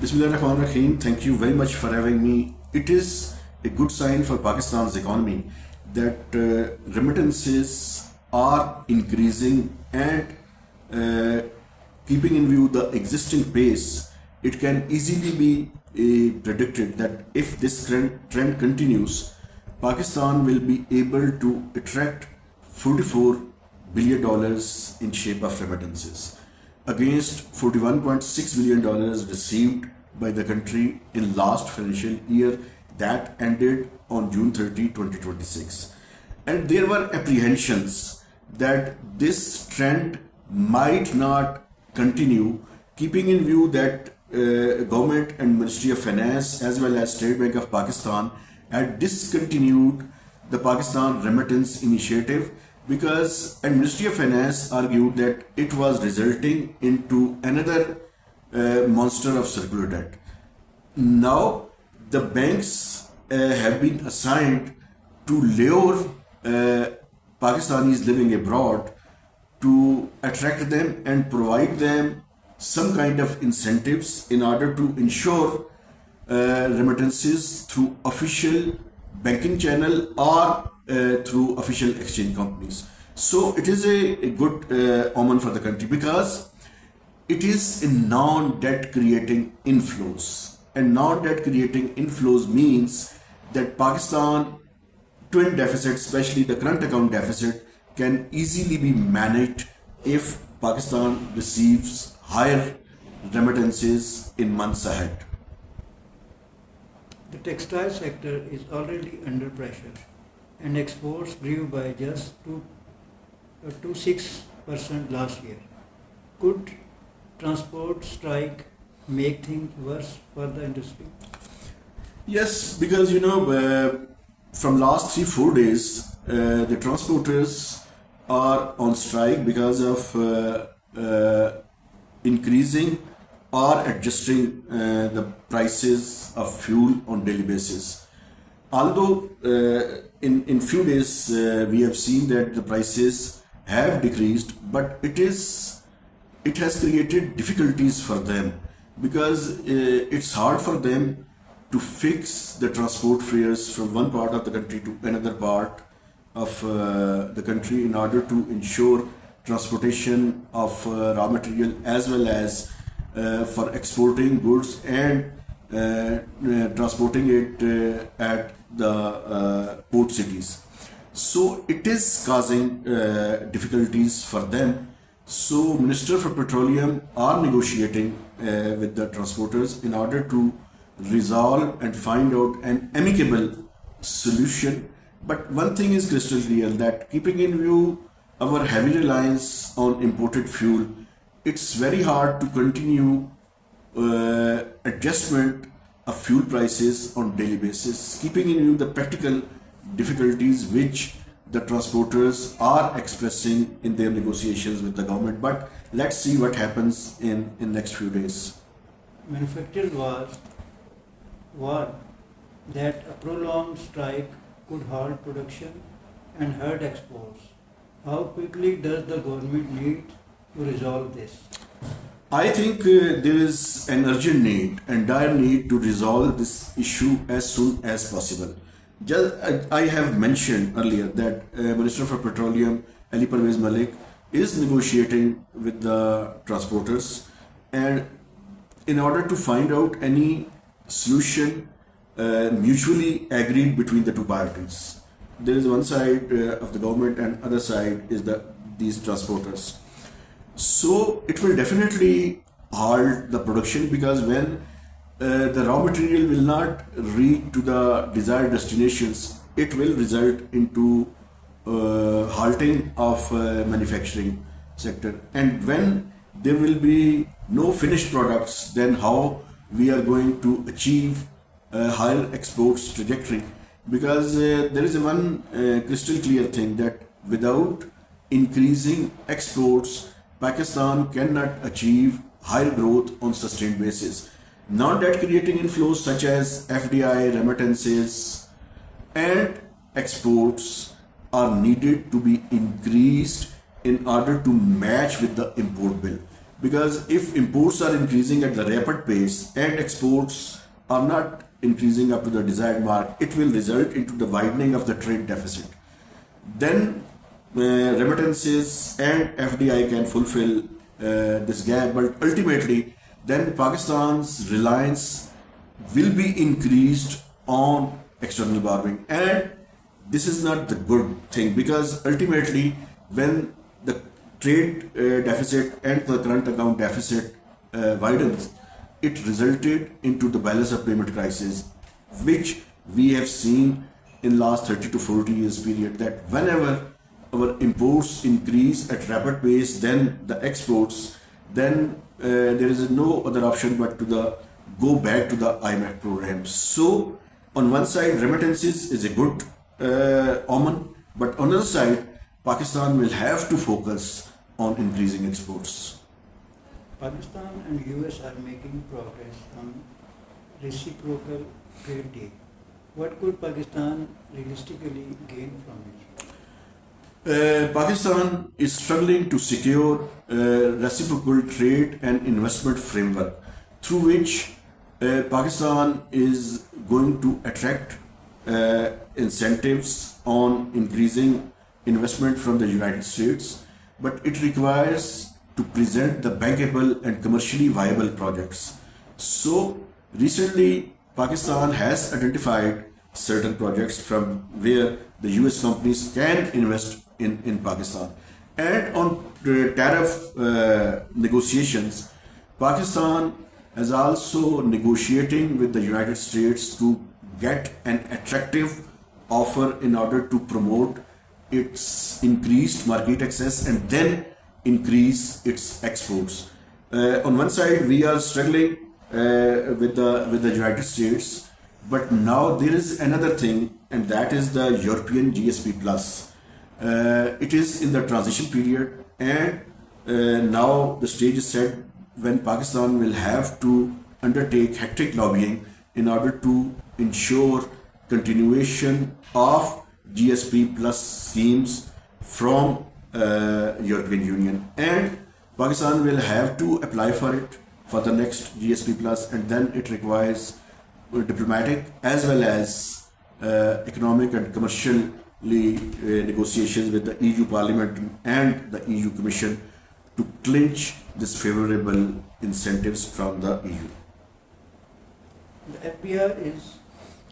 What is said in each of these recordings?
Bismillahirrahmanirrahim. Thank you very much for having me. It is a good sign for Pakistan's economy that remittances are increasing and keeping in view the existing pace, it can easily be predicted that if this trend continues, Pakistan will be able to attract $44 billion in shape of remittances against $41.6 billion received by the country in last financial year that ended on June 30, 2026. And there were apprehensions that this trend might not continue, keeping in view that government and Ministry of Finance as well as State Bank of Pakistan had discontinued the Pakistan Remittance Initiative because and Ministry of Finance argued that it was resulting into another monster of circular debt. Now the banks have been assigned to lure Pakistanis living abroad to attract them and provide them some kind of incentives in order to ensure remittances through official banking channel or through official exchange companies. So it is a good omen for the country because it is a non-debt creating inflows, and non-debt creating inflows means that Pakistan twin deficit, especially the current account deficit, can easily be managed if Pakistan receives higher remittances in months ahead. The textile sector is already under pressure and exports grew by just 6% last year. Could transport strike make things worse for the industry? Yes, because from last 3-4 days, the transporters are on strike because of increasing or adjusting the prices of fuel on daily basis. Although in few days we have seen that the prices have decreased, but it has created difficulties for them because it's hard for them to fix the transport fares from one part of the country to another part of the country in order to ensure transportation of raw material as well as for exporting goods and transporting it at the port cities. So it is causing difficulties for them. So Minister for Petroleum are negotiating with the transporters in order to resolve and find out an amicable solution. But one thing is crystal clear that keeping in view our heavy reliance on imported fuel, it's very hard to continue adjustment of fuel prices on daily basis, keeping in view the practical difficulties which the transporters are expressing in their negotiations with the government. But let's see what happens in next few days. Manufacturers warned that a prolonged strike could halt production and hurt exports. How quickly does the government need to resolve this? I think there is an urgent need and dire need to resolve this issue as soon as possible. I have mentioned earlier that Minister for Petroleum Ali Parvez Malik is negotiating with the transporters, and in order to find out any solution mutually agreed between the two parties. There is one side of the government and other side is these transporters. So it will definitely halt the production because when the raw material will not reach to the desired destinations, it will result into halting of manufacturing sector. And when there will be no finished products, then how we are going to achieve a higher exports trajectory? Because there is one crystal clear thing that without increasing exports, Pakistan cannot achieve higher growth on sustained basis. Non-debt creating inflows such as FDI, remittances, and exports are needed to be increased in order to match with the import bill. because if imports are increasing at the rapid pace and exports are not increasing up to the desired mark, it will result into the widening of the trade deficit. Then remittances and FDI can fulfill this gap, but ultimately then Pakistan's reliance will be increased on external borrowing, and this is not the good thing, because ultimately when the trade deficit and the current account deficit widens, it resulted into the balance of payment crisis, which we have seen in last 30 to 40 years period, that whenever our imports increase at rapid pace than the exports, then there is no other option but to go back to the IMF program. So on one side, remittances is a good omen, but on the other side, Pakistan will have to focus on increasing exports. Pakistan and US are making progress on reciprocal trade deal. What could Pakistan realistically gain from it? Pakistan is struggling to secure reciprocal trade and investment framework through which Pakistan is going to attract incentives on increasing investment from the United States, but it requires to present the bankable and commercially viable projects. So recently, Pakistan has identified certain projects from where the US companies can invest in Pakistan. And on tariff negotiations, Pakistan is also negotiating with the United States to get an attractive offer in order to promote its increased market access and then increase its exports. On one side, we are struggling with the United States, but now there is another thing, and that is the European GSP Plus. It is in the transition period, and now the stage is set when Pakistan will have to undertake hectic lobbying in order to ensure continuation of GSP Plus schemes from European Union, and Pakistan will have to apply for it for the next GSP Plus, and then it requires diplomatic as well as economic and commercially negotiations with the EU Parliament and the EU Commission to clinch this favorable incentives from the EU. The FBR is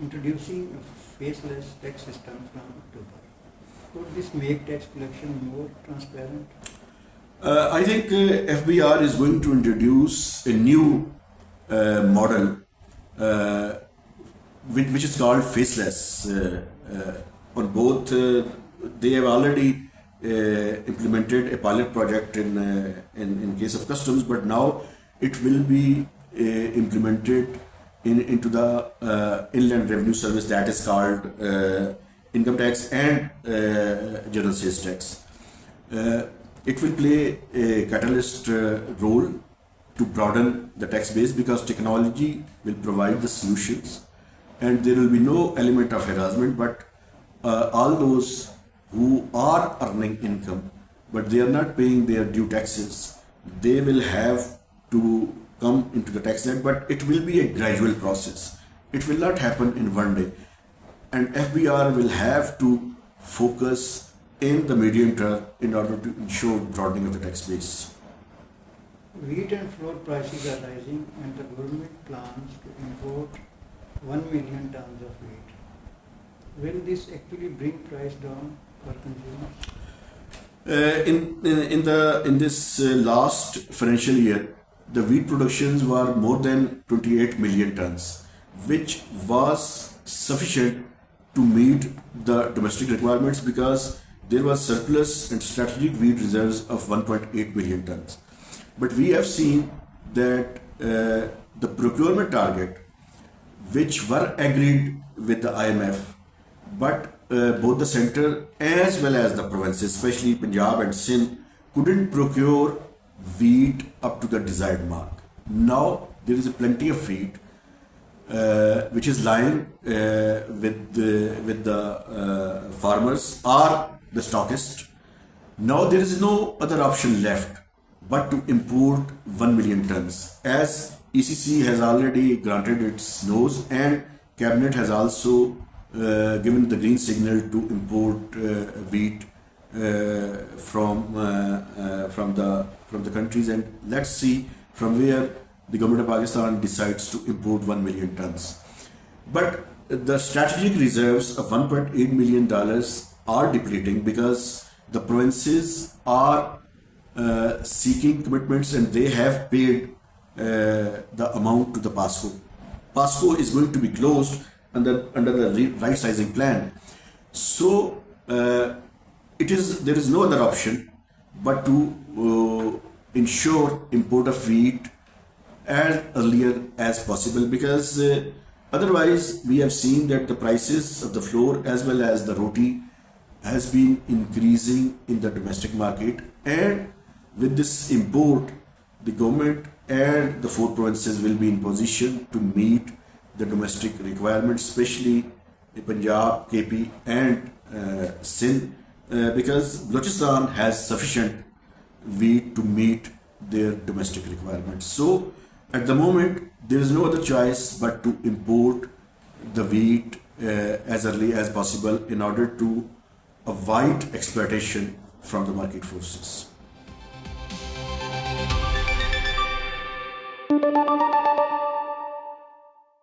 introducing a faceless tax system from October. Could this make tax collection more transparent? I think FBR is going to introduce a new model which is called Faceless. On both, they have already implemented a pilot project in case of customs, but now it will be implemented into the Inland Revenue Service, that is called income tax and general sales tax. It will play a catalyst role to broaden the tax base, because technology will provide the solutions and there will be no element of harassment, but all those who are earning income but they are not paying their due taxes, they will have to come into the tax net, but it will be a gradual process. It will not happen in one day, and FBR will have to focus in the medium term in order to ensure broadening of the tax base. Wheat and flour prices are rising and the government plans to import 1 million tons of wheat. Will this actually bring price down for consumers? In this last financial year, the wheat productions were more than 28 million tons, which was sufficient to meet the domestic requirements, because there was surplus and strategic wheat reserves of 1.8 million tons. But we have seen that the procurement target, which were agreed with the IMF, but both the center as well as the provinces, especially Punjab and Sindh, couldn't procure wheat up to the desired mark. Now there is a plenty of wheat which is lying with the farmers or the stockist. Now there is no other option left but to import 1 million tons, as ECC has already granted its nose and Cabinet has also given the green signal to import wheat from the countries, and let's see from where the government of Pakistan decides to import 1 million tons. But the strategic reserves of $1.8 million are depleting because the provinces are seeking commitments and they have paid the amount to the PASCO. PASCO is going to be closed under the right sizing plan. So there is no other option but to ensure import of wheat as earlier as possible, because otherwise we have seen that the prices of the flour as well as the roti has been increasing in the domestic market, and with this import the government and the four provinces will be in position to meet the domestic requirements, especially Punjab, KP and Sindh, because Balochistan has sufficient wheat to meet their domestic requirements. So at the moment there is no other choice but to import the wheat as early as possible in order to avoid exploitation from the market forces.